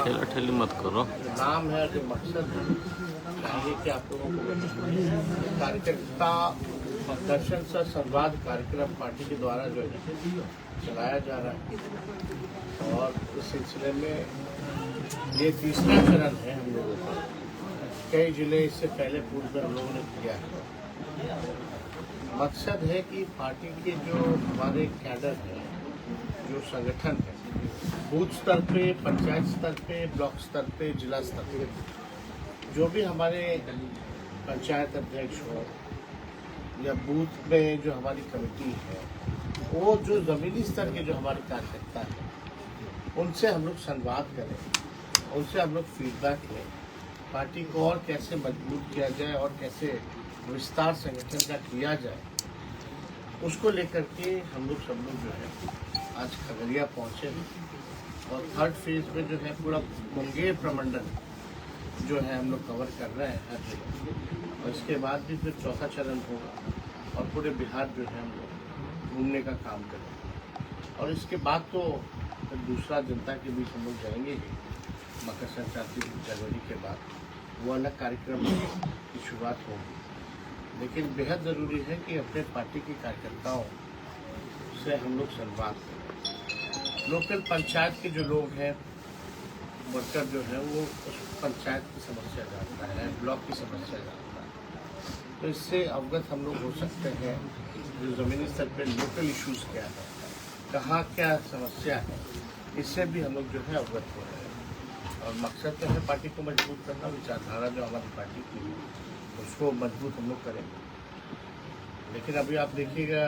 ठेला ठेली मत करो। नाम है, जो मकसद है, चाहिए कि आप लोगों को कार्यकर्ता दर्शन से संवाद कार्यक्रम पार्टी के द्वारा जो है चलाया जा रहा है और इस सिलसिले में ये तीसरा चरण है हम लोगों का। कई जिले इससे पहले पूर्व में हम लोगों ने किया है। मकसद है कि पार्टी के जो हमारे कैडर है, जो संगठन है, बूथ स्तर पे, पंचायत स्तर पे, ब्लॉक स्तर पे, जिला स्तर पे, जो भी हमारे पंचायत अध्यक्ष हो या बूथ में जो हमारी कमेटी है, वो जो ज़मीनी स्तर के जो हमारे कार्यकर्ता हैं, उनसे हम लोग संवाद करें, उनसे हम लोग फीडबैक लें, पार्टी को और कैसे मजबूत किया जाए और कैसे विस्तार संगठन का किया जाए, उसको लेकर के हम लोग सब लोग जो है आज खगड़िया पहुँचे और थर्ड फेज में जो है पूरा मुंगेर प्रमंडल जो है हम लोग कवर कर रहे हैं हर जगह, और इसके बाद भी फिर चौथा चरण होगा और पूरे बिहार जो है हम लोग घूमने का काम करेंगे। और इसके बाद तो फिर दूसरा जनता के बीच हम लोग जाएंगे ही, मकर संक्रांति जनवरी के बाद वो अलग कार्यक्रम की शुरुआत होगी। लेकिन बेहद ज़रूरी है कि अपने पार्टी के कार्यकर्ताओं से हम लोग संवाद करें। लोकल पंचायत के जो लोग हैं, वर्कर जो है, वो उस पंचायत की समस्या जानता है, ब्लॉक की समस्या जानता है, तो इससे अवगत हम लोग हो सकते हैं जो ज़मीनी स्तर पर लोकल इश्यूज़ क्या है, कहाँ क्या समस्या है, इससे भी हम लोग जो है अवगत हो रहे हैं। और मकसद तो है पार्टी को मजबूत करना, विचारधारा जो हमारी पार्टी की है उसको मजबूत हम लोग करेंगे। लेकिन अभी आप देखिएगा,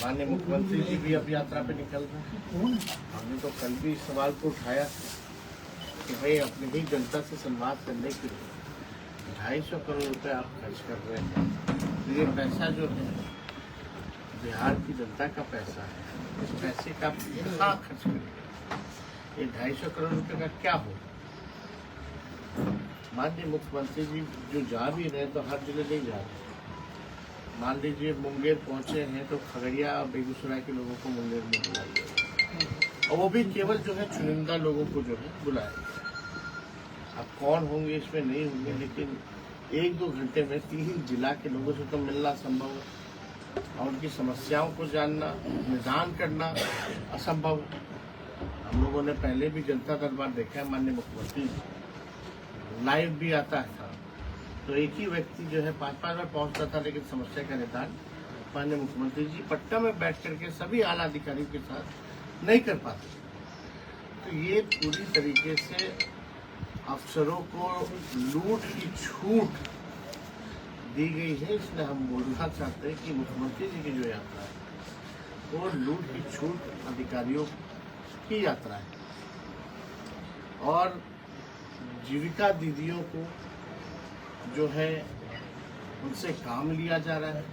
माननीय मुख्यमंत्री जी भी अब यात्रा पे निकल रहे हैं। हमने तो कल भी इस सवाल को उठाया कि भाई अपनी ही जनता से संवाद करने के लिए 250 करोड़ रुपए आप खर्च कर रहे हैं। ये पैसा जो है बिहार की जनता का पैसा है, इस पैसे का कहाँ खर्च करेंगे? ये 250 करोड़ रुपए का क्या होगा? माननीय मुख्यमंत्री जी जो जा भी रहे तो हर जिले नहीं जा रहे। मान लीजिए मुंगेर पहुंचे हैं तो खगड़िया और बेगूसराय के लोगों को मुंगेर में बुलाया, और वो भी केवल जो है चुनिंदा लोगों को जो है बुलाया। अब कौन होंगे इसमें नहीं होंगे, लेकिन 1-2 घंटे में 3 जिला के लोगों से तो मिलना संभव है और उनकी समस्याओं को जानना, निदान करना असंभव। हम लोगों ने पहले भी जनता दरबार देखा है, माननीय मुख्यमंत्री लाइव भी आता था, तो एक ही व्यक्ति जो है 5-5 बार पहुंचता था, लेकिन समस्या का निदान माननीय मुख्यमंत्री जी पटना में बैठ करके सभी आला अधिकारियों के साथ नहीं कर पाते। तो ये पूरी तरीके से अफसरों को लूट की छूट दी गई है। इसलिए हम बोलना चाहते हैं कि मुख्यमंत्री जी की जो यात्रा है वो लूट की छूट अधिकारियों की यात्रा है, और जीविका दीदियों को जो है उनसे काम लिया जा रहा है,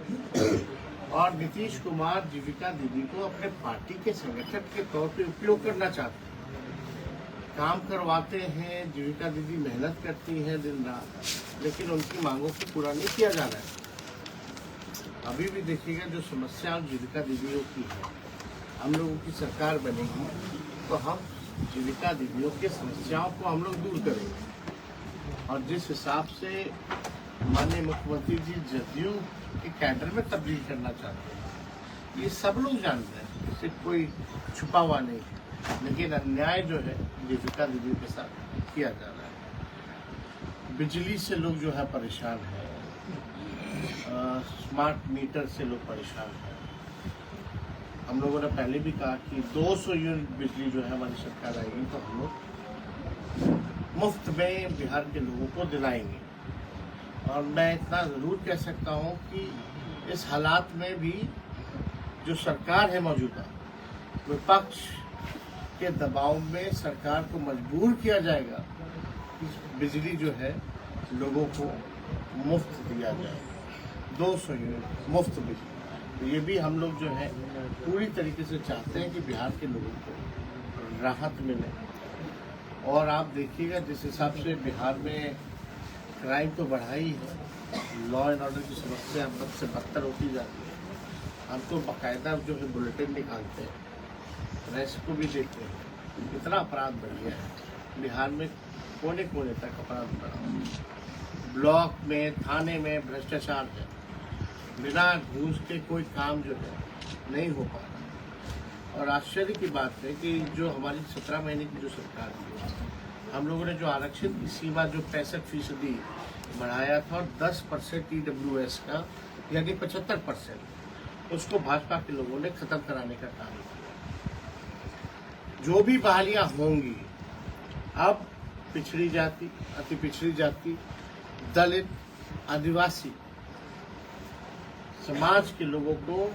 और नीतीश कुमार जीविका दीदी को अपने पार्टी के संगठन के तौर पे उपयोग करना चाहते हैं। काम करवाते हैं, जीविका दीदी मेहनत करती हैं दिन रात, लेकिन उनकी मांगों को पूरा नहीं किया जा रहा है। अभी भी देखिएगा जो समस्या जीविका दीदियों की है, हम लोगों की सरकार बनेगी तो हम जीविका दीदियों की समस्याओं को हम लोग दूर करेंगे। और जिस हिसाब से माननीय मुख्यमंत्री जी जदयू के कैडर में तब्दील करना चाहते हैं, ये सब लोग जानते हैं, इससे कोई छुपा हुआ नहीं है। लेकिन अन्याय जो है जीविका दीदियों के साथ किया जा रहा है। बिजली से लोग जो है परेशान है, स्मार्ट मीटर से लोग परेशान हैं। हम लोगों ने पहले भी कहा कि 200 यूनिट बिजली जो है हमारी सरकार आएगी तो हम लोग मुफ्त में बिहार के लोगों को दिलाएंगे। और मैं इतना ज़रूर कह सकता हूँ कि इस हालात में भी जो सरकार है मौजूदा, विपक्ष के दबाव में सरकार को मजबूर किया जाएगा कि बिजली जो है लोगों को मुफ्त दिया जाए, 200 यूनिट मुफ्त बिजली। तो ये भी हम लोग जो है पूरी तरीके से चाहते हैं कि बिहार के लोगों को राहत मिले। और आप देखिएगा जिस हिसाब से बिहार में क्राइम तो बढ़ा ही है, लॉ एंड ऑर्डर की समस्या बद से बदतर होती जाती है। हम तो बाकायदा जो है बुलेटिन निकालते हैं, प्रेस को भी देते हैं, इतना अपराध बढ़ गया है बिहार में, कोने कोने तक अपराध बढ़ा। ब्लॉक में, थाने में भ्रष्टाचार है, बिना घूस के कोई काम जो है नहीं हो पा रहा। और आश्चर्य की बात है कि जो हमारी 17 महीने की जो सरकार थी, हम लोगों ने जो आरक्षण की सीमा जो 65% बढ़ाया था और 10% EWS का यानी 75% उसको भाजपा के लोगों ने खत्म कराने का काम किया। जो भी बहालियां होंगी अब पिछड़ी जाति, अति पिछड़ी जाति, दलित, आदिवासी समाज के लोगों को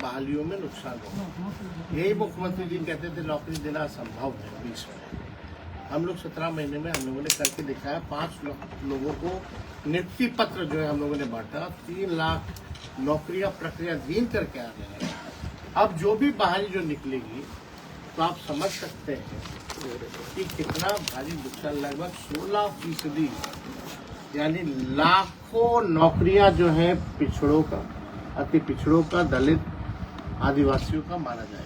बहालियों में नुकसान होगा। यही मुख्यमंत्री जी कहते थे नौकरी देना असंभव है 20 में। हम लोग 17 महीने में हम लोगों ने करके दिखाया। 5 लोगों को नियुक्ति पत्र जो है हम लोगों ने बांटा। 3 लाख नौकरियां प्रक्रियाधीन करके आ रहे हैं। अब जो भी बहाली जो निकलेगी तो आप समझ सकते हैं कि कितना भारी नुकसान, लगभग 16% यानी लाखों नौकरियां जो है पिछड़ों का, अति पिछड़ों का, दलित, आदिवासियों का माना जाएगा।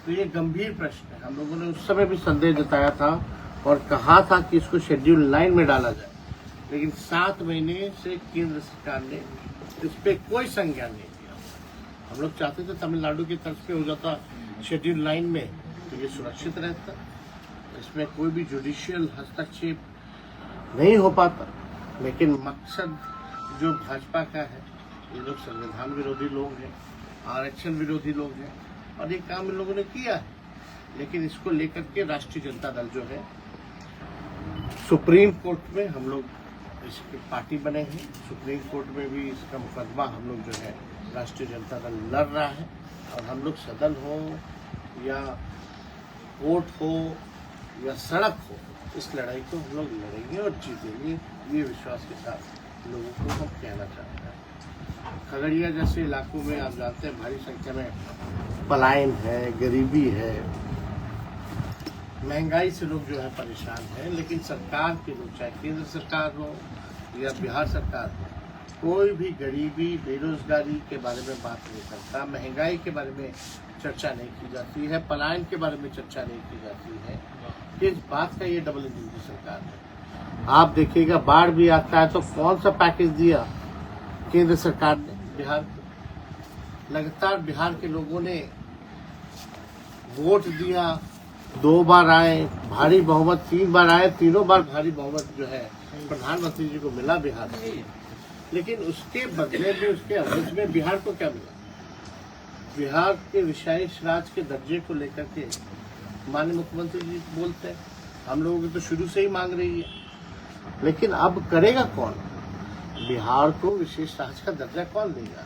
तो ये गंभीर प्रश्न है। हम लोगों ने उस समय भी संदेह जताया था और कहा था कि इसको शेड्यूल 9 में डाला जाए, लेकिन 7 महीने से केंद्र सरकार ने इस पे कोई संज्ञान नहीं किया। हम लोग चाहते थे तमिलनाडु की तरफ पे हो जाता शेड्यूल 9 में, तो ये सुरक्षित रहता, इसमें कोई भी जुडिशियल हस्तक्षेप नहीं हो पाता। लेकिन मकसद जो भाजपा का है, ये लोग संविधान विरोधी लोग हैं, आरक्षण विरोधी लोग हैं और ये काम इन लोगों ने किया है। लेकिन इसको लेकर के राष्ट्रीय जनता दल जो है सुप्रीम कोर्ट में हम लोग इसकी पार्टी बने हैं। सुप्रीम कोर्ट में भी इसका मुकदमा हम लोग जो है राष्ट्रीय जनता दल लड़ रहा है और हम लोग सदन हो या कोर्ट हो या सड़क हो, इस लड़ाई को हम लोग लड़ेंगे और जीतेंगे। ये विश्वास के साथ लोगों को हम कहना चाहते हैं। खगड़िया जैसे इलाकों में आप जानते हैं भारी संख्या में पलायन है, गरीबी है, महंगाई से लोग जो है परेशान हैं। लेकिन सरकार के लोग, चाहे केंद्र सरकार हो या बिहार सरकार हो, कोई भी गरीबी, बेरोजगारी के बारे में बात नहीं करता, महंगाई के बारे में चर्चा नहीं की जाती है, पलायन के बारे में चर्चा नहीं की जाती है। इस बात का ये डबल इंजन की सरकार है। आप देखिएगा बाढ़ भी आता है तो कौन सा पैकेज दिया केंद्र सरकार ने बिहार को। लगातार बिहार के लोगों ने वोट दिया, 2 बार आए, भारी बहुमत 3 बार आए, तीनों बार भारी बहुमत जो है प्रधानमंत्री जी को मिला बिहार में। लेकिन उसके बदले में, उसके अवध में बिहार को क्या मिला? बिहार के विशेष राज्य के दर्जे को लेकर के माननीय मुख्यमंत्री जी बोलते हैं, हम लोगों की तो शुरू से ही मांग रही है। लेकिन अब करेगा कौन? बिहार को विशेष राज्य का दर्जा कौन देगा?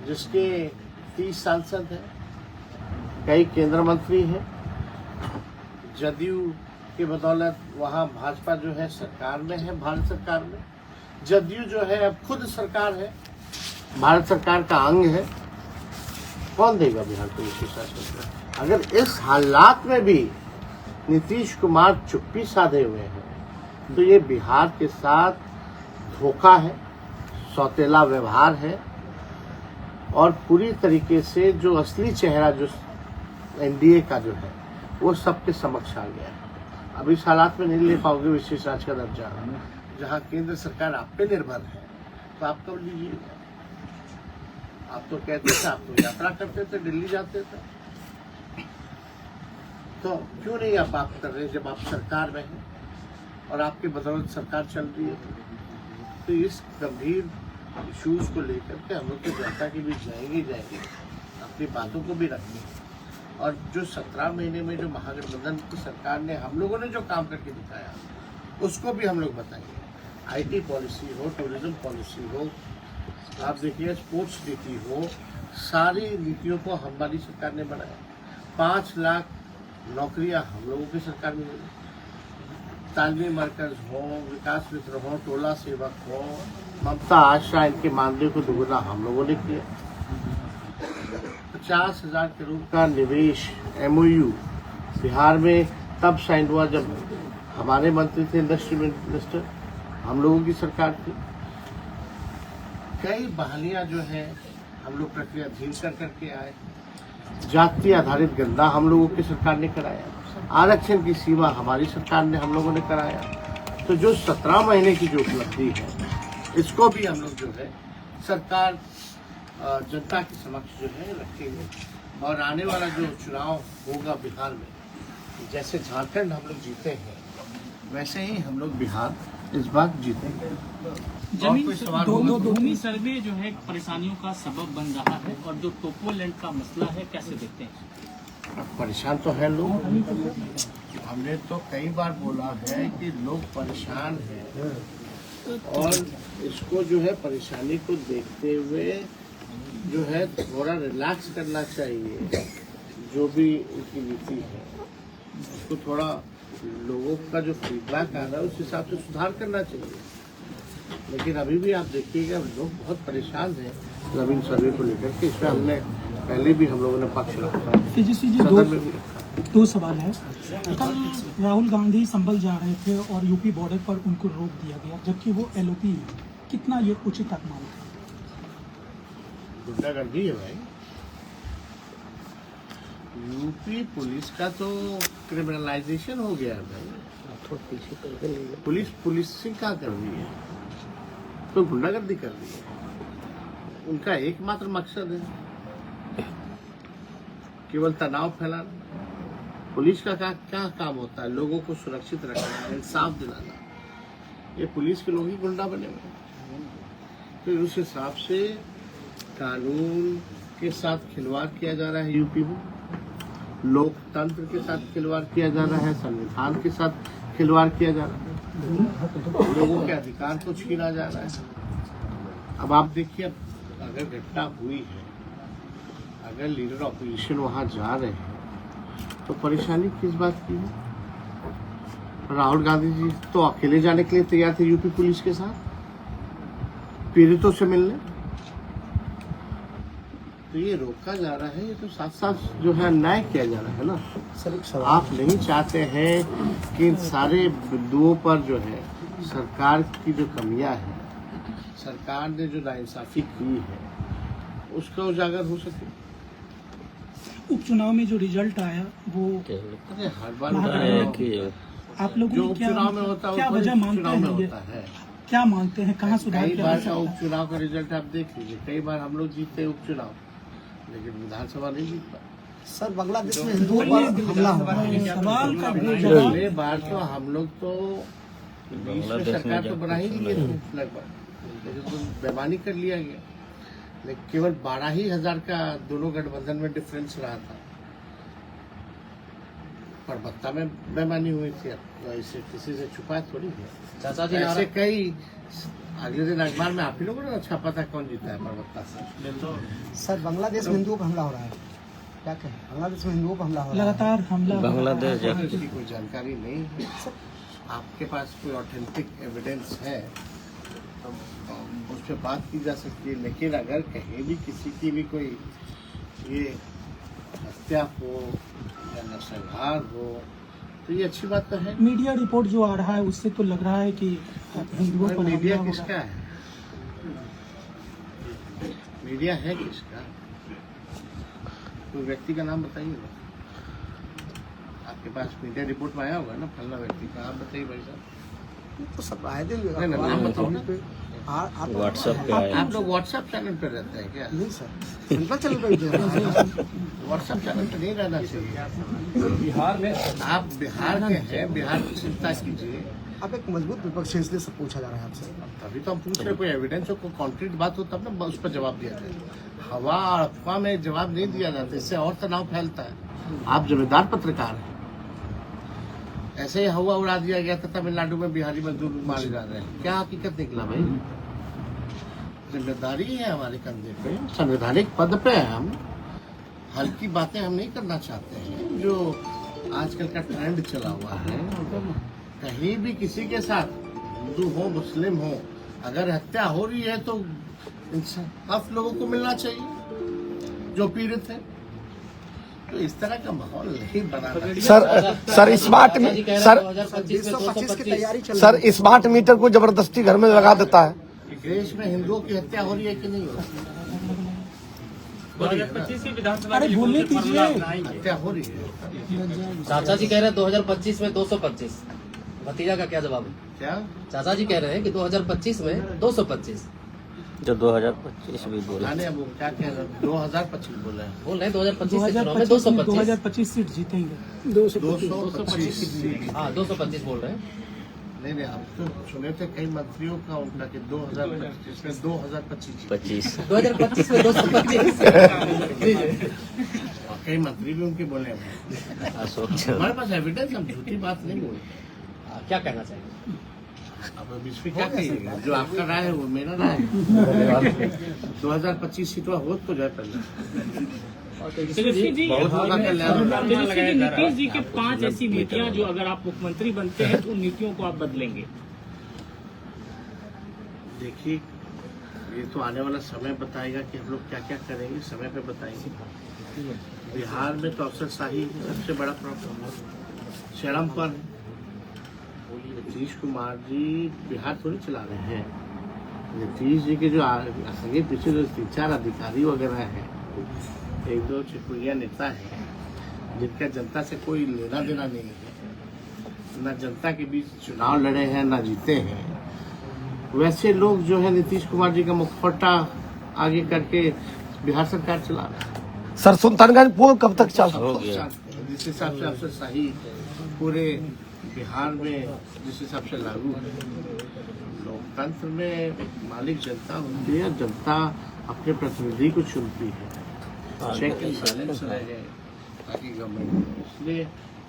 जिसके 30 सांसद हैं, कई केंद्र मंत्री हैं, जदयू के बदौलत वहाँ भाजपा जो है सरकार में है, भारत सरकार में। जदयू जो है अब खुद सरकार है, भारत सरकार का अंग है। कौन देगा बिहार को विशेष राज्य? अगर इस हालात में भी नीतीश कुमार चुप्पी साधे हुए हैं तो ये बिहार के साथ धोखा है, सौतेला व्यवहार है और पूरी तरीके से जो असली चेहरा जो एनडीए का जो है वो सबके समक्ष आ गया है। अब इस हालात में नहीं ले पाओगे विशेष राज्य का दर्जा, जहाँ केंद्र सरकार आप पे निर्भर है, तो आप कब लीजिएगा? आप तो कहते थे, आप तो यात्रा करते थे, दिल्ली जाते थे, तो क्यों नहीं आप बात कर रहे जब आप सरकार में हैं और आपके बदौलत सरकार चल रही है? तो इस गंभीर इश्यूज को लेकर के हम लोग तो जनता के बीच जाएंगे, अपनी बातों को भी रखेंगे। और जो 17 महीने में जो महागठबंधन की सरकार ने, हम लोगों ने जो काम करके दिखाया, उसको भी हम लोग बताएंगे। IT पॉलिसी हो, टूरिज्म पॉलिसी हो, आप देखिए स्पोर्ट्स नीति हो, सारी नीतियों को हमारी सरकार ने बनाया। 5 लाख नौकरियां हम लोगों की सरकार में मिली। तालीमी मरकज हो, विकास मित्र हो, टोला सेवक हो, ममता आशा, इनके मानदेय को दुगुना हम लोगों ने किया। 50,000 करोड़ का निवेश MOU बिहार में तब साइन हुआ जब हमारे मंत्री थे इंडस्ट्री मिनिस्टर, हम लोगों की सरकार थी। कई बहालियां जो है हम लोग प्रक्रियाधीन कर करके आए। जाति आधारित गंदा हम लोगों की सरकार ने कराया, आरक्षण की सीमा हमारी सरकार ने हम लोगों ने कराया। तो जो 17 महीने की जो उपलब्धि है, इसको भी हम लोग जो है सरकार जनता के समक्ष जो है रखेंगे। और आने वाला जो चुनाव होगा बिहार में, जैसे झारखंड हम लोग जीते हैं वैसे ही हम लोग बिहार इस बार जीतेंगे। भूमि सर्वे जो है परेशानियों का सबब बन रहा है, और जो टोपोलैंड का मसला है कैसे देखते हैं? परेशान तो है लोग, हमने तो कई बार बोला है कि लोग परेशान हैं और इसको जो है परेशानी को देखते हुए जो है थोड़ा रिलैक्स करना चाहिए। जो भी उनकी नीति है उसको थोड़ा लोगों का जो फीडबैक आ रहा है उस हिसाब से सुधार करना चाहिए। लेकिन अभी भी आप देखिएगा लोग बहुत परेशान हैं जमीन सर्वे को लेकर के। इसमें हमने पहले भी हम लोगों ने पक्ष रखा, सदन में भी रखा। दो सवाल है। कल राहुल गांधी संभल जा रहे थे और यूपी बॉर्डर पर उनको रोक दिया गया, जबकि वो एलओपी है। कितना ये उचित आप मानते हैं? गुंडागर्दी है भाई। यूपी पुलिस का तो क्रिमिनलाइजेशन हो गया है भाई। पुलिसिंग क्या कर रही है? तो गुंडागर्दी कर रही है। उनका एकमात्र मकसद है केवल तनाव फैलाना। पुलिस का क्या काम होता है? लोगों को सुरक्षित रखना, इंसाफ दिलाना। ये पुलिस के लोग ही गुंडा बने हुए हैं। तो उस हिसाब से कानून के साथ खिलवाड़ किया जा रहा है यूपी में, लोकतंत्र के साथ खिलवाड़ किया जा रहा है, संविधान के साथ खिलवाड़ किया जा रहा है, लोगों के अधिकार को छीना जा रहा है। अब आप देखिए, अगर घटना हुई है, अगर लीडर ऑपोजिशन वहां जा रहे हैं तो परेशानी किस बात की है? राहुल गांधी जी तो अकेले जाने के लिए तैयार थे यूपी पुलिस के साथ पीड़ितों से मिलने। तो ये रोका जा रहा है, ये तो साथ साथ जो है अन्याय किया जा रहा है ना। आप नहीं चाहते हैं कि इन सारे बिंदुओं पर जो है सरकार की जो कमियां हैं, सरकार ने जो नाइंसाफी की है, उसका उजागर हो सके। उपचुनाव में जो रिजल्ट आया वो हर बार आप लोगों जो को उपचुनाव में होता है क्या वजह मानते हैं? होता है। क्या मानते हैं, कहाँ सुधार कई किया बार जा का सकता है? उपचुनाव का रिजल्ट आप देख लीजिए। कई बार हम लोग जीते उपचुनाव, लेकिन विधानसभा नहीं जीत पाए। सर, बांग्लादेश में हिंदुओं पर हमला हुआ है। सवाल का पहले बार तो हम लोग तो बीच में सरकार तो बना ही लिए थे लगभग, लेकिन तो बेईमानी कर लिया गया। लेकिन केवल 12,000 का दोनों गठबंधन में डिफरेंस रहा था। पर बत्ता में बेईमानी हुई थी। तो ऐसे किसी से छुपा थोड़ी है। चाचा जी, ऐसे कई अगले दिन अखबार में आप ही लोगों ने छापा था कौन जीता है परबत्ता से। सर, बांग्लादेश में हिंदुओं पर हमला हो रहा है, क्या कहें? बांग्लादेश में हिंदुओं पर हमला हो रहा है। लगातार हमला बांग्लादेश इसकी कोई जानकारी नहीं है। आपके पास कोई ऑथेंटिक एविडेंस है तो उस पर बात की जा सकती है। लेकिन अगर कहीं भी किसी की भी कोई ये हत्या हो या नरसंहार हो तो ये अच्छी बात तो है। मीडिया रिपोर्ट जो आ रहा है उससे तो लग रहा है कि हिंदुओं पर मीडिया हमला हो किसका रहा है? मीडिया है किसका? कोई व्यक्ति का नाम बताइए ना। आपके पास मीडिया रिपोर्ट में आया होगा ना फलना व्यक्ति का, आप बताइए भाई साहब। तो सब आए दिन नहीं, नाम बताओ ना। व्हाट्सएप पे आप लोग व्हाट्सएप चैनल पर रहते हैं क्या? नहीं सर, सिंपल चैनल पे व्हाट्सएप चैनल पर नहीं रहना चाहिए। बिहार में आप बिहार के हैं, बिहार की चिंता कीजिए। आप एक मजबूत विपक्ष है, इसलिए सब पूछा जा रहा है आपसे। तभी तो हम पूछ रहे, कोई एविडेंस हो, कोई कॉन्क्रीट बात हो तब ना उस पर जवाब दिया जाए। हवा और अफवाह में जवाब नहीं दिया जाता, इससे और तनाव फैलता है। आप जिम्मेदार पत्रकार हैं। ऐसे ही हवा उड़ा दिया गया था तमिलनाडु में, बिहारी मजदूर मारे जा रहे हैं। क्या हकीकत निकला भाई? जिम्मेदारी है हमारे कंधे पे, संवैधानिक पद पे है हम। हल्की बातें हम नहीं करना चाहते हैं। जो आजकल का ट्रेंड चला हुआ है, कहीं भी किसी के साथ, हिंदू हो मुस्लिम हो, अगर हत्या हो रही है तो इंसाफ लोगों को मिलना चाहिए जो पीड़ित है। तो इस तरह का माहौल नहीं बना। सर स्मार्ट सर 225 की तैयारी चल रही सर स्मार्ट मीटर को जबरदस्ती घर में लगा देता है। देश में हिंदुओं की हत्या हो रही है कि नहीं हो रही? 2025 की विधानसभा अरे के लिए बोलने कौन से फॉर्मूला दीजिए। अपनाएंगे? हत्या हो रही है। चाचा जी कह रहे हैं 2025 में 225। भतीजा का क्या जवाब है? क्या चाचा जी कह रहे हैं कि 2025 में 225 जो 2025 भी बोला जाने अब वो क्या कह रहे हैं, 2025 बोले हैं। बोल रहे हैं 2025 के चुनाव में 2025 में 225। 2025 सीट जीतेंगे। 225 हाँ 225 बोल रहे हैं। नहीं नहीं, हम तो सुने थे कई मंत्रियों का उनका कि 2025 में 2025 2025 में 225। और कई मंत्री भी उनके बोले हैं। अशोक हमारे पास एविडेंस, हम झूठी बात नहीं बोले। क्या कहना चाहिए? अब इसमें क्या कहिएगा, जो आपका राय है वो मेरा राय है। 2025 सीटों हो तो जाए पहले। तेजस्वी जी, बहुत होगा कल्याण। तेजस्वी जी, नीतीश जी के 5 ऐसी नीतियां जो अगर आप मुख्यमंत्री बनते हैं तो उन नीतियों को आप बदलेंगे। देखिए, ये तो आने वाला समय बताएगा कि हम लोग क्या क्या करेंगे, समय पे बताएंगे। बिहार में तो अफसरशाही सबसे बड़ा प्रॉब्लम है, चरम पर है। नीतीश कुमार जी बिहार थोड़ी चला रहे हैं। नीतीश जी के जो आगे पीछे जो 3-4 अधिकारी वगैरह हैं, 1-2 चिपुड़िया नेता हैं, जिनका जनता से कोई लेना देना नहीं है, न जनता के बीच चुनाव लड़े हैं न जीते हैं, वैसे लोग जो है नीतीश कुमार जी का मुखौटा आगे करके बिहार सरकार चला रहे हैं। सर सुल्तानगंज पुल कब तक चालू हो गया? जिस हिसाब से अफसरशाही पूरे बिहार में जिस हिसाब से लागू है, लोकतंत्र में मालिक जनता होती है, जनता अपने प्रतिनिधि को चुनती है, चेक एंड बैलेंस रह गए ताकि गवर्नमेंट, इसलिए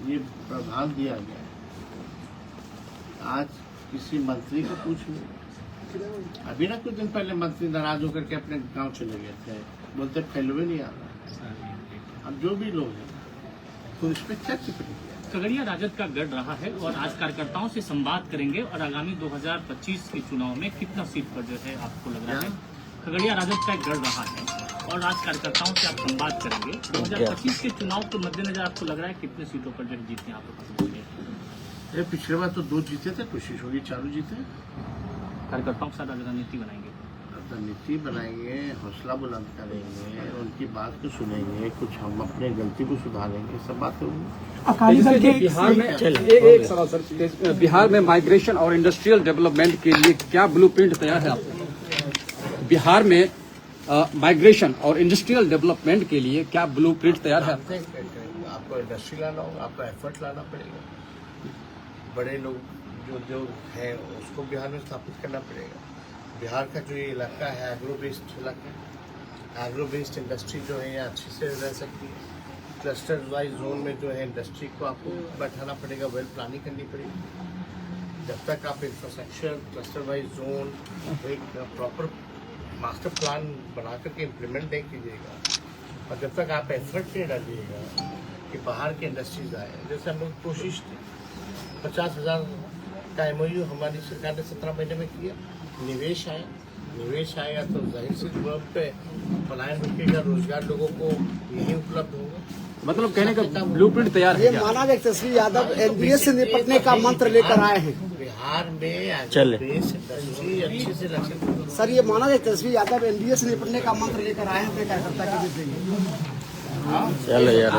ये प्रावधान दिया गया। आज किसी मंत्री को पूछ लो, अभी ना कुछ दिन पहले मंत्री नाराज होकर के अपने गांव चले गए थे, बोलते फैलवे नहीं आ रहा। अब जो भी लोग हैं तो इस पर क्या टिप्पणी किया? खगड़िया राजद का गढ़ रहा है और आज कार्यकर्ताओं से संवाद करेंगे और आगामी 2025 के चुनाव में कितना सीट पर जो है आपको लग रहा है? खगड़िया राजद का एक गढ़ रहा है और आज कार्यकर्ताओं से आप संवाद करेंगे। 2025 के चुनाव के मद्देनजर आपको लग रहा है कितने सीटों पर जो जीतने आपको पसंद है? ये पिछले बार तो 2 जीते थे, कोशिश होगी 4 जीते। कार्यकर्ताओं के साथ रणनीति बनाएंगे, रणनीति बनाएंगे, हौसला बुलंद करेंगे, उनकी बात को सुनेंगे, कुछ हम अपने गलती को सुधारेंगे, सब बात होगी। अकाली दल के बिहार में एक सवाल सर, बिहार में माइग्रेशन और इंडस्ट्रियल डेवलपमेंट के लिए क्या ब्लूप्रिंट तैयार है आपका? बिहार में माइग्रेशन और इंडस्ट्रियल डेवलपमेंट के लिए क्या ब्लूप्रिंट तैयार है? आपको इंडस्ट्री लाना होगा, आपको एफर्ट लाना पड़ेगा, बड़े लोग जो है उसको बिहार में स्थापित करना पड़ेगा। बिहार का जो ये इलाका है एग्रो बेस्ड इलाका है, एग्रो बेस्ड इंडस्ट्री जो है यहाँ अच्छे से रह सकती है। क्लस्टर वाइज जोन में जो है इंडस्ट्री को आपको बैठाना पड़ेगा, वेल प्लानिंग करनी पड़ेगी। जब तक आप इंफ्रास्ट्रक्चर क्लस्टर वाइज जोन एक प्रॉपर मास्टर प्लान बना करके इम्प्लीमेंट नहीं कीजिएगा और जब तक आप एफर्ट नहीं डालिएगा कि बाहर के इंडस्ट्रीज आए, जैसे हम लोग कोशिश की 50,000 का MOU हमारी सरकार ने 17 महीने में किया। निवेश आएगा तो जाहिर सी तौर पे पलायन रुकेगा, रोजगार लोगों को यही उपलब्ध होगा। मतलब कहने का ब्लूप्रिंट तैयार है ये क्या? माना जाए तेजस्वी यादव एनडीए से निपटने का मंत्र लेकर आए हैं। बिहार में चले। इंडस्ट्री अच्छे से लक्षित। सर ये माना जाए तेजस्वी यादव एनडीए से निपटने का मंत्र लेकर आए हैं अपने कार्यकर्ता के बीच। चलो यार।